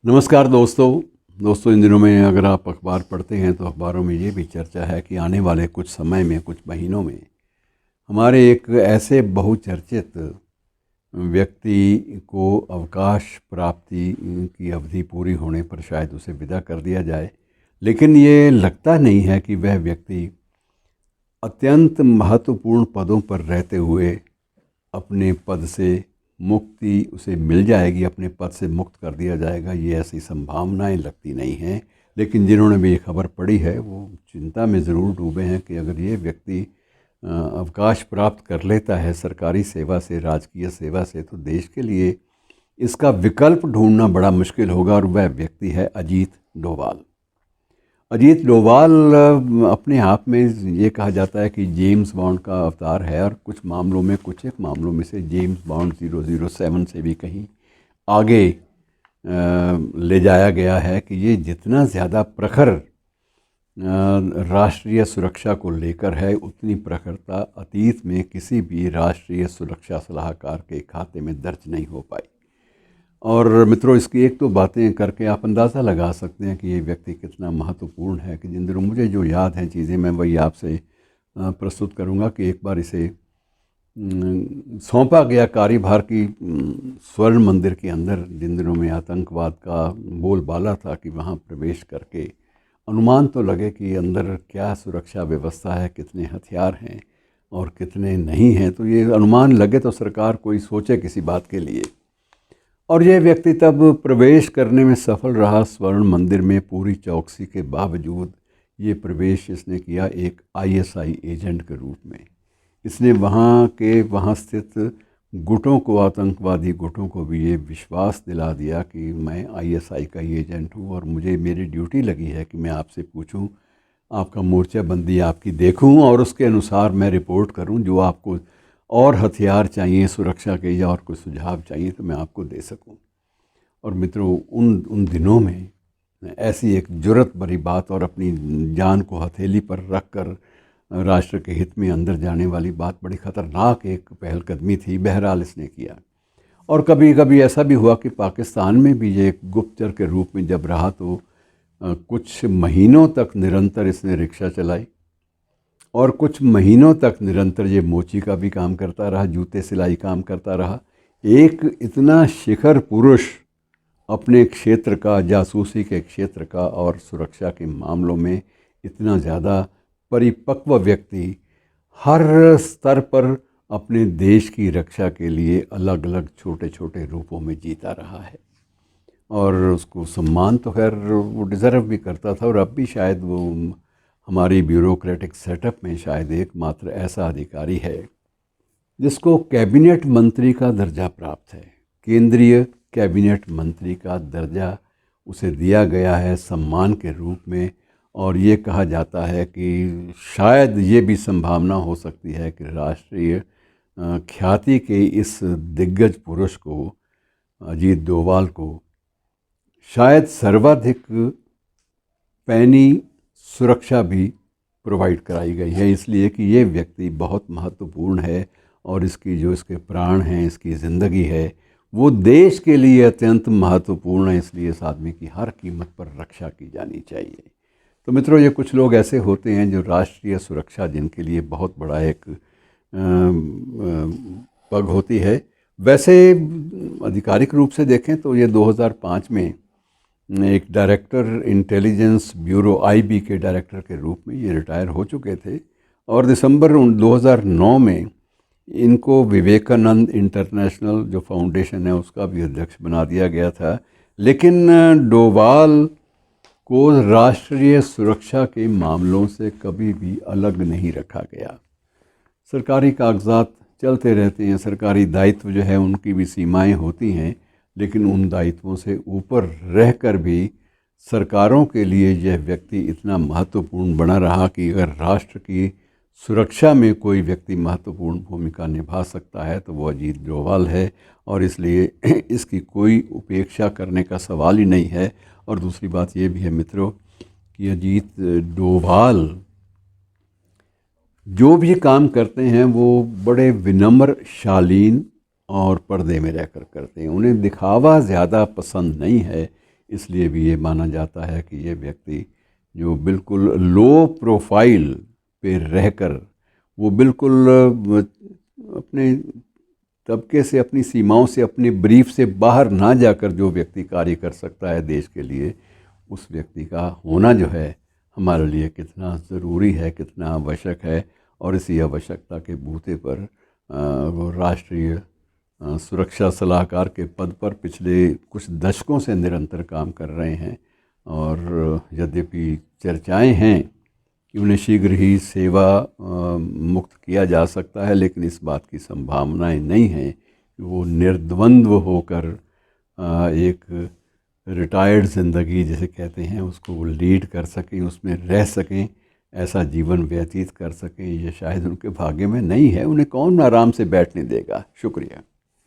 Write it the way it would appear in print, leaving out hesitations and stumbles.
नमस्कार दोस्तों इन दिनों में अगर आप अखबार पढ़ते हैं तो अखबारों में ये भी चर्चा है कि आने वाले कुछ समय में, कुछ महीनों में हमारे एक ऐसे बहुचर्चित व्यक्ति को अवकाश प्राप्ति की अवधि पूरी होने पर शायद उसे विदा कर दिया जाए। लेकिन ये लगता नहीं है कि वह व्यक्ति अत्यंत महत्वपूर्ण पदों पर रहते हुए अपने पद से मुक्ति उसे मिल जाएगी, अपने पद से मुक्त कर दिया जाएगा, ये ऐसी संभावनाएं लगती नहीं हैं। लेकिन जिन्होंने भी ये खबर पढ़ी है वो चिंता में ज़रूर डूबे हैं कि अगर ये व्यक्ति अवकाश प्राप्त कर लेता है सरकारी सेवा से, राजकीय सेवा से, तो देश के लिए इसका विकल्प ढूंढना बड़ा मुश्किल होगा। और वह व्यक्ति है अजीत डोभाल। अजीत डोभाल अपने आप में ये कहा जाता है कि जेम्स बॉन्ड का अवतार है, और कुछ एक मामलों में से जेम्स बॉन्ड 007 से भी कहीं आगे ले जाया गया है कि ये जितना ज़्यादा प्रखर राष्ट्रीय सुरक्षा को लेकर है, उतनी प्रखरता अतीत में किसी भी राष्ट्रीय सुरक्षा सलाहकार के खाते में दर्ज नहीं हो पाई। और मित्रों, इसकी एक तो बातें करके आप अंदाज़ा लगा सकते हैं कि ये व्यक्ति कितना महत्वपूर्ण है, कि जिन दिनों मुझे जो याद हैं चीज़ें मैं वही आपसे प्रस्तुत करूंगा। कि एक बार इसे सौंपा गया कार्यभार की स्वर्ण मंदिर के अंदर, जिन दिनों में आतंकवाद का बोलबाला था, कि वहाँ प्रवेश करके अनुमान तो लगे कि अंदर क्या सुरक्षा व्यवस्था है, कितने हथियार हैं और कितने नहीं हैं। तो ये अनुमान लगे तो सरकार कोई सोचे किसी बात के लिए। और ये व्यक्ति तब प्रवेश करने में सफल रहा स्वर्ण मंदिर में। पूरी चौकसी के बावजूद ये प्रवेश इसने किया एक आईएसआई एजेंट के रूप में। इसने वहाँ स्थित गुटों को, आतंकवादी गुटों को भी ये विश्वास दिला दिया कि मैं आईएसआई का ही एजेंट हूँ और मुझे मेरी ड्यूटी लगी है कि मैं आपसे पूछूँ, आपका मोर्चाबंदी आपकी देखूँ और उसके अनुसार मैं रिपोर्ट करूँ। जो आपको और हथियार चाहिए सुरक्षा के या और कुछ सुझाव चाहिए तो मैं आपको दे सकूं। और मित्रों, उन दिनों में ऐसी एक जुर्रत भरी बात और अपनी जान को हथेली पर रख कर राष्ट्र के हित में अंदर जाने वाली बात बड़ी ख़तरनाक एक पहलकदमी थी। बहरहाल इसने किया। और कभी कभी ऐसा भी हुआ कि पाकिस्तान में भी ये एक गुप्तचर के रूप में जब रहा तो कुछ महीनों तक निरंतर इसने रिक्शा चलाई, और कुछ महीनों तक निरंतर ये मोची का भी काम करता रहा, जूते सिलाई काम करता रहा। एक इतना शिखर पुरुष अपने क्षेत्र का, जासूसी के क्षेत्र का और सुरक्षा के मामलों में इतना ज़्यादा परिपक्व व्यक्ति हर स्तर पर अपने देश की रक्षा के लिए अलग अलग छोटे छोटे रूपों में जीता रहा है। और उसको सम्मान तो खैर वो डिज़र्व भी करता था, और अब भी शायद वो हमारी ब्यूरोक्रेटिक सेटअप में शायद एकमात्र ऐसा अधिकारी है जिसको कैबिनेट मंत्री का दर्जा प्राप्त है। केंद्रीय कैबिनेट मंत्री का दर्जा उसे दिया गया है सम्मान के रूप में। और ये कहा जाता है कि शायद ये भी संभावना हो सकती है कि राष्ट्रीय ख्याति के इस दिग्गज पुरुष को, अजीत डोभाल को, शायद सर्वाधिक पैनी सुरक्षा भी प्रोवाइड कराई गई है, इसलिए कि ये व्यक्ति बहुत महत्वपूर्ण है और इसके प्राण हैं, इसकी ज़िंदगी है, वो देश के लिए अत्यंत महत्वपूर्ण है। इसलिए इस आदमी की हर कीमत पर रक्षा की जानी चाहिए। तो मित्रों, ये कुछ लोग ऐसे होते हैं जो राष्ट्रीय सुरक्षा जिनके लिए बहुत बड़ा एक पग होती है। वैसे आधिकारिक रूप से देखें तो ये 2005 में एक डायरेक्टर इंटेलिजेंस ब्यूरो आईबी के डायरेक्टर के रूप में ये रिटायर हो चुके थे। और दिसंबर 2009 में इनको विवेकानंद इंटरनेशनल जो फाउंडेशन है उसका भी अध्यक्ष बना दिया गया था। लेकिन डोभाल को राष्ट्रीय सुरक्षा के मामलों से कभी भी अलग नहीं रखा गया। सरकारी कागजात चलते रहते हैं, सरकारी दायित्व जो है उनकी भी सीमाएं होती हैं, लेकिन उन दायित्वों से ऊपर रहकर भी सरकारों के लिए यह व्यक्ति इतना महत्वपूर्ण बना रहा कि अगर राष्ट्र की सुरक्षा में कोई व्यक्ति महत्वपूर्ण भूमिका निभा सकता है तो वो अजीत डोभाल है। और इसलिए इसकी कोई उपेक्षा करने का सवाल ही नहीं है। और दूसरी बात ये भी है मित्रों कि अजीत डोभाल जो भी काम करते हैं वो बड़े विनम्र, शालीन और पर्दे में रहकर करते हैं। उन्हें दिखावा ज़्यादा पसंद नहीं है, इसलिए भी ये माना जाता है कि ये व्यक्ति जो बिल्कुल लो प्रोफाइल पे रहकर वो बिल्कुल अपने तबके से, अपनी सीमाओं से, अपने ब्रीफ से बाहर ना जाकर जो व्यक्ति कार्य कर सकता है देश के लिए, उस व्यक्ति का होना जो है हमारे लिए कितना ज़रूरी है, कितना आवश्यक है। और इसी आवश्यकता के बूते पर वो राष्ट्रीय सुरक्षा सलाहकार के पद पर पिछले कुछ दशकों से निरंतर काम कर रहे हैं। और यद्यपि चर्चाएं हैं कि उन्हें शीघ्र ही सेवा मुक्त किया जा सकता है, लेकिन इस बात की संभावनाएं नहीं हैं कि वो निर्द्वंद्व होकर एक रिटायर्ड ज़िंदगी जिसे कहते हैं उसको वो लीड कर सकें, उसमें रह सकें, ऐसा जीवन व्यतीत कर सकें। ये शायद उनके भाग्य में नहीं है। उन्हें कौन आराम से बैठने देगा। शुक्रिया।